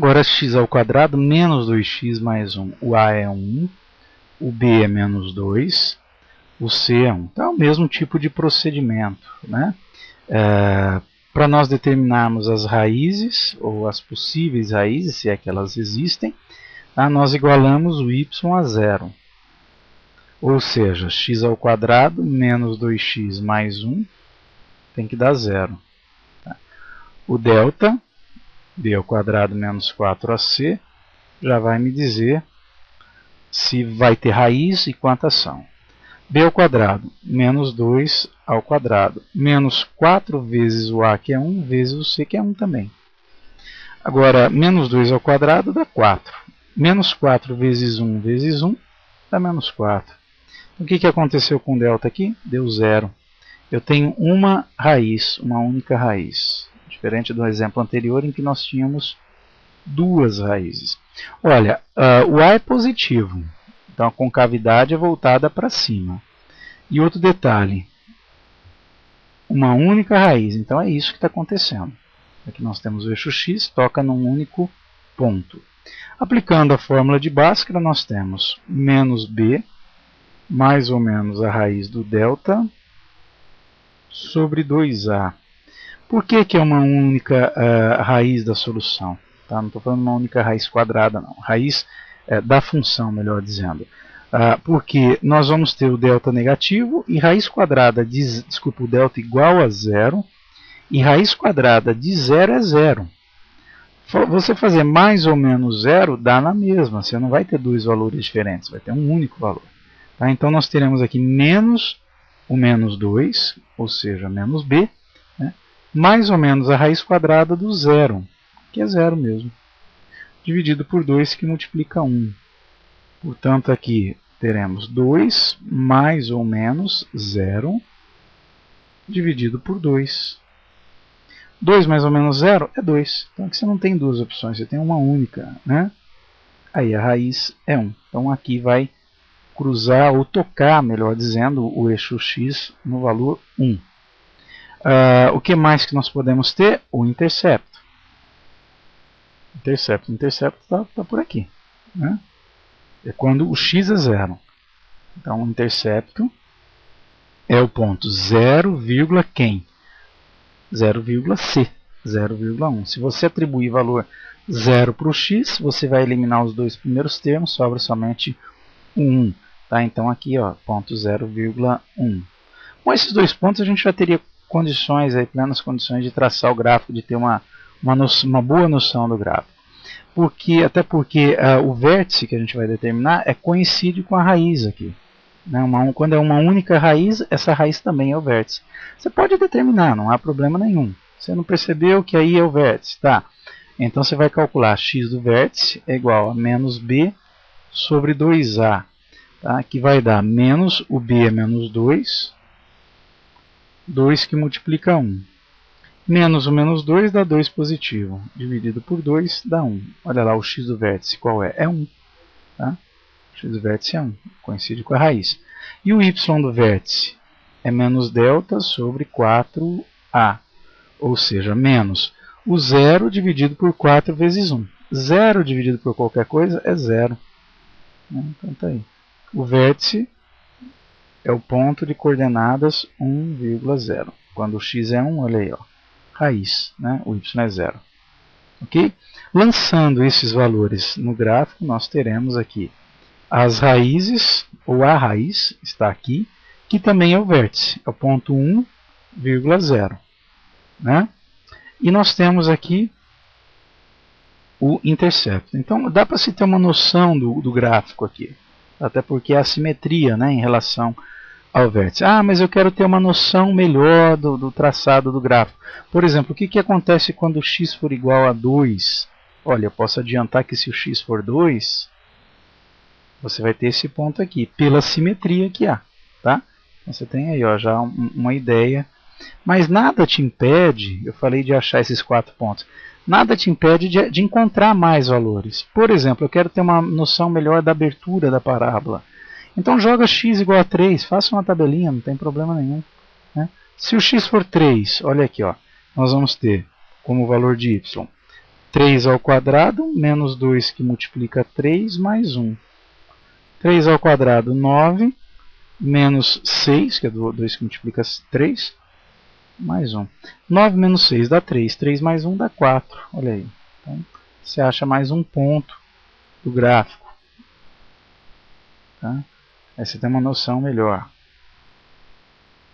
Agora x ao quadrado menos 2x mais 1. O a é 1, o b é menos 2, o c é 1. Então é o mesmo tipo de procedimento, né? Para nós determinarmos as raízes, ou as possíveis raízes, se é que elas existem, tá? Nós igualamos o y a zero. Ou seja, x ao quadrado menos 2x mais 1 tem que dar zero. Tá? O delta, b ao quadrado menos 4ac, já vai me dizer se vai ter raiz e quantas são. b ao quadrado menos 2 ao quadrado menos 4 vezes o a, que é 1, vezes o c, que é 1 também. Agora, menos 2 ao quadrado dá 4. Menos 4 vezes 1 vezes 1 dá menos 4. O que aconteceu com o delta aqui? Deu zero. Eu tenho uma raiz, uma única raiz. Diferente do exemplo anterior em que nós tínhamos duas raízes. Olha, o a é positivo. Então a concavidade é voltada para cima. E outro detalhe, uma única raiz. Então é isso que está acontecendo. Aqui nós temos o eixo x, toca num único ponto. Aplicando a fórmula de Bhaskara, nós temos menos b, mais ou menos a raiz do delta, sobre 2a. Por que é uma única raiz da solução? Tá? Não estou falando uma única raiz quadrada, não. Raiz da função, melhor dizendo. Porque nós vamos ter o delta negativo e raiz quadrada de, o delta igual a zero, e raiz quadrada de zero é zero. Você fazer mais ou menos zero dá na mesma, você não vai ter dois valores diferentes, vai ter um único valor. Tá? Então nós teremos aqui menos o menos 2, ou seja, menos b, né? Mais ou menos a raiz quadrada do zero, que é zero mesmo, dividido por 2, que multiplica 1. Portanto, aqui teremos 2 mais ou menos 0 dividido por 2. 2 mais ou menos 0 é 2. Então aqui você não tem duas opções, você tem uma única, né? Aí a raiz é 1. Então aqui vai cruzar ou tocar, melhor dizendo, o eixo x no valor 1. O que mais que nós podemos ter? O intercepto. O intercepto está por aqui, né? É quando o x é zero. Então o intercepto é o ponto 0, quem? 0,c, 0,1. Se você atribuir valor 0 para o x, você vai eliminar os dois primeiros termos, sobra somente o 1. Tá? Então aqui, ó, ponto 0,1. Com esses dois pontos a gente já teria condições, aí, plenas condições de traçar o gráfico, de ter uma boa noção do gráfico. Até porque o vértice que a gente vai determinar coincide com a raiz aqui. Né? Quando é uma única raiz, essa raiz também é o vértice. Você pode determinar, não há problema nenhum. Você não percebeu que aí é o vértice, tá? Então você vai calcular x do vértice é igual a menos b sobre 2a. Tá? Que vai dar menos, o b é menos 2, 2 que multiplica 1. Menos o menos 2 dá 2 positivo, dividido por 2 dá 1. Olha lá o x do vértice, qual é? É 1. Tá? O x do vértice é 1, coincide com a raiz. E o y do vértice é menos delta sobre 4a, ou seja, menos o 0 dividido por 4 vezes 1. 0 dividido por qualquer coisa é 0. Então tá aí. O vértice é o ponto de coordenadas 1,0. Quando o x é 1, olha aí, ó, raiz, né? O y é 0. Ok? Lançando esses valores no gráfico, nós teremos aqui as raízes, ou a raiz, está aqui, que também é o vértice, é o ponto 1,0. Né? E nós temos aqui o intercepto. Então dá para se ter uma noção do gráfico aqui. Até porque é a simetria, né, em relação ao vértice. Ah, mas eu quero ter uma noção melhor do traçado do gráfico. Por exemplo, o que acontece quando x for igual a 2? Olha, eu posso adiantar que se o x for 2, você vai ter esse ponto aqui, pela simetria que há. Tá? Então, você tem aí, ó, já uma ideia. Mas nada te impede, eu falei de achar esses 4 pontos, nada te impede de encontrar mais valores. Por exemplo, eu quero ter uma noção melhor da abertura da parábola. Então joga x igual a 3, faça uma tabelinha, não tem problema nenhum. Né? Se o x for 3, olha aqui, ó, nós vamos ter como valor de y 3 ao quadrado, menos 2 que multiplica 3, mais 1. 3 ao quadrado, 9, menos 6, que é 2 que multiplica 3, mais 1. 9 menos 6 dá 3, 3 mais 1 dá 4, olha aí. Então, você acha mais um ponto do gráfico. Tá? Aí você tem uma noção melhor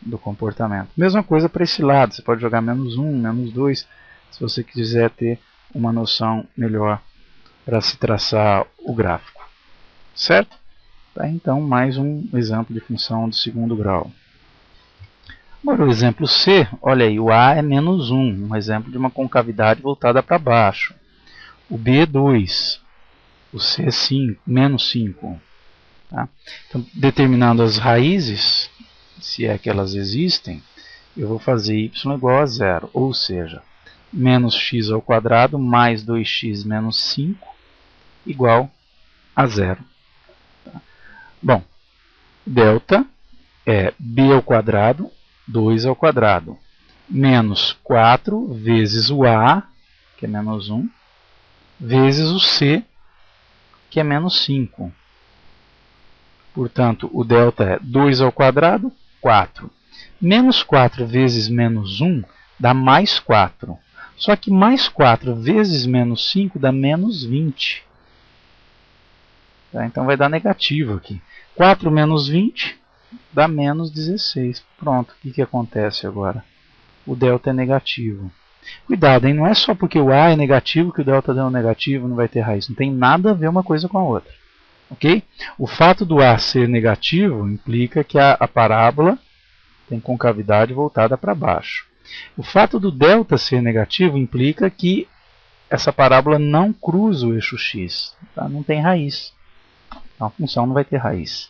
do comportamento. Mesma coisa para esse lado, você pode jogar menos 1, menos 2, se você quiser ter uma noção melhor para se traçar o gráfico. Certo? Tá, então, mais um exemplo de função de segundo grau. Agora o exemplo C, olha aí, o A é menos 1, um exemplo de uma concavidade voltada para baixo. O B é 2, o C é 5, menos 5. Tá? Então, determinando as raízes, se é que elas existem, eu vou fazer y igual a 0, ou seja, menos x ao quadrado mais 2x menos 5 igual a 0. Tá? Bom, delta é b ao quadrado, 2 ao quadrado, menos 4 vezes o a, que é menos 1, vezes o c, que é menos 5. Portanto, o delta é 2 ao quadrado, 4. Menos 4 vezes menos 1 dá mais 4. Só que mais 4 vezes menos 5 dá menos 20. Tá? Então vai dar negativo aqui. 4 menos 20 dá menos 16. Pronto, o que acontece agora? O delta é negativo. Cuidado, hein? Não é só porque o a é negativo que o delta é negativo, não vai ter raiz. Não tem nada a ver uma coisa com a outra. Okay? O fato do a ser negativo implica que a parábola tem concavidade voltada para baixo. O fato do delta ser negativo implica que essa parábola não cruza o eixo x. Tá? Não tem raiz. Então a função não vai ter raiz.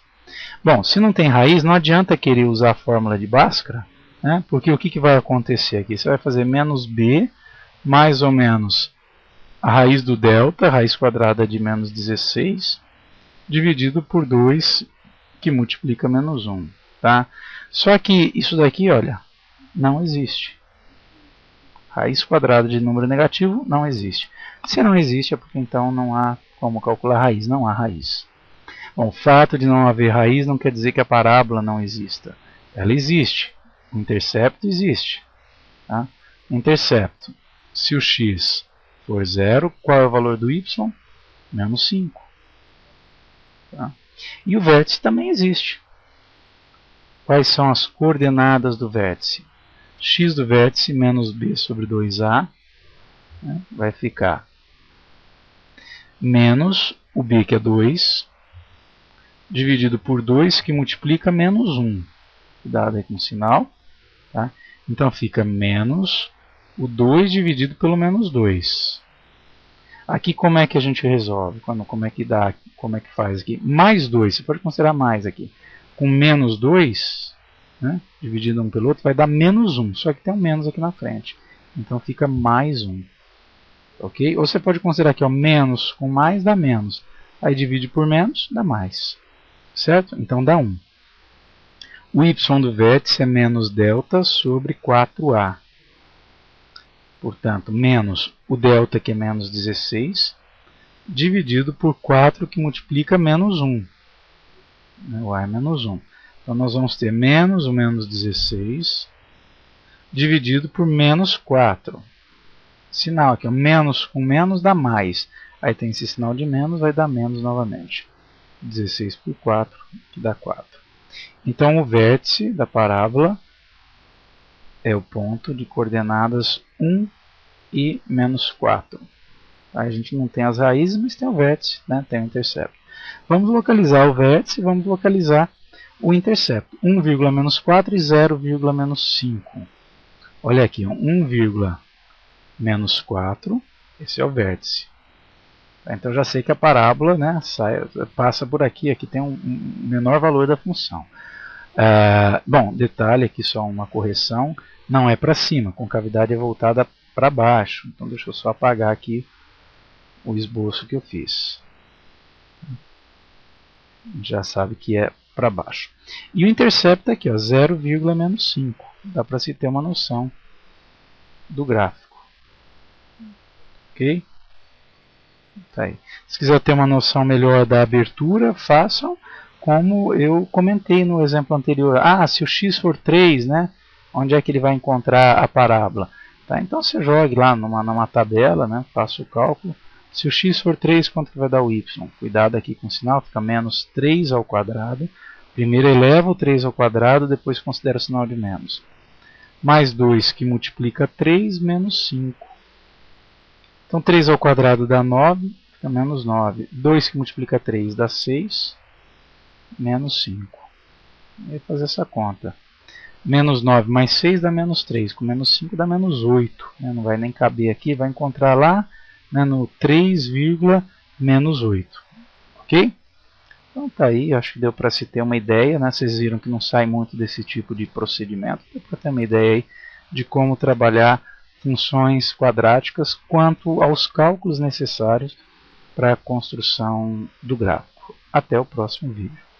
Bom, se não tem raiz, não adianta querer usar a fórmula de Bhaskara, né? Porque o que vai acontecer aqui? Você vai fazer menos b, mais ou menos a raiz do delta, raiz quadrada de menos 16, dividido por 2, que multiplica menos 1. Tá? Só que isso daqui, olha, não existe. Raiz quadrada de número negativo não existe. Se não existe, é porque então não há como calcular raiz, não há raiz. Bom, o fato de não haver raiz não quer dizer que a parábola não exista. Ela existe. O intercepto existe. Tá? Intercepto. Se o x for 0, qual é o valor do y? Menos 5. Tá? E o vértice também existe. Quais são as coordenadas do vértice? X do vértice menos b sobre 2a, né, vai ficar menos o b, que é 2, dividido por 2, que multiplica menos 1. Cuidado aí com o sinal. Tá? Então fica menos o 2 dividido pelo menos 2. Aqui como é que a gente resolve? Como é que dá? Como é que faz aqui? Mais 2, você pode considerar mais aqui. Com menos 2, né, dividido um pelo outro, vai dar menos 1. Só que tem um menos aqui na frente. Então fica mais 1. Ok? Ou você pode considerar que ó, menos com mais dá menos. Aí divide por menos, dá mais. Certo? Então dá 1. O y do vértice é menos delta sobre 4a. Portanto, menos o delta, que é menos 16, dividido por 4, que multiplica menos 1. O a é menos 1. Então, nós vamos ter menos o menos 16, dividido por menos 4. Sinal aqui, menos com menos dá mais. Aí tem esse sinal de menos, vai dar menos novamente. 16 por 4, que dá 4. Então, o vértice da parábola é o ponto de coordenadas 1 e menos 4. A gente não tem as raízes, mas tem o vértice, né? Tem o intercepto. Vamos localizar o vértice e vamos localizar o intercepto. 1, menos 4 e 0, menos 5. Olha aqui, 1, menos 4, esse é o vértice. Então já sei que a parábola, né, passa por aqui, aqui tem um menor valor da função. Bom, detalhe aqui, só uma correção, não é para cima, a concavidade é voltada para baixo. Então deixa eu só apagar aqui o esboço que eu fiz. Já sabe que é para baixo. E o intercepto aqui, ó, 0, menos 5. Dá para se ter uma noção do gráfico. Ok? Tá aí. Se quiser ter uma noção melhor da abertura, façam como eu comentei no exemplo anterior. Ah, se o x for 3, né, onde é que ele vai encontrar a parábola? Tá, então você jogue lá numa tabela, né, faça o cálculo. Se o x for 3, quanto que vai dar o y? Cuidado aqui com o sinal, fica menos 3 ao quadrado. Primeiro eleva o 3 ao quadrado, depois considera o sinal de menos. Mais 2 que multiplica 3, menos 5. Então 3 ao quadrado dá 9, fica menos 9. 2 que multiplica 3 dá 6, menos 5. Vou fazer essa conta. Menos 9 mais 6 dá menos 3, com menos 5 dá menos 8. Não vai nem caber aqui, vai encontrar lá, né, no 3, menos 8. Ok? Então tá aí, acho que deu para se ter uma ideia, né? Vocês viram que não sai muito desse tipo de procedimento, deu para ter uma ideia aí de como trabalhar funções quadráticas quanto aos cálculos necessários para a construção do gráfico. Até o próximo vídeo.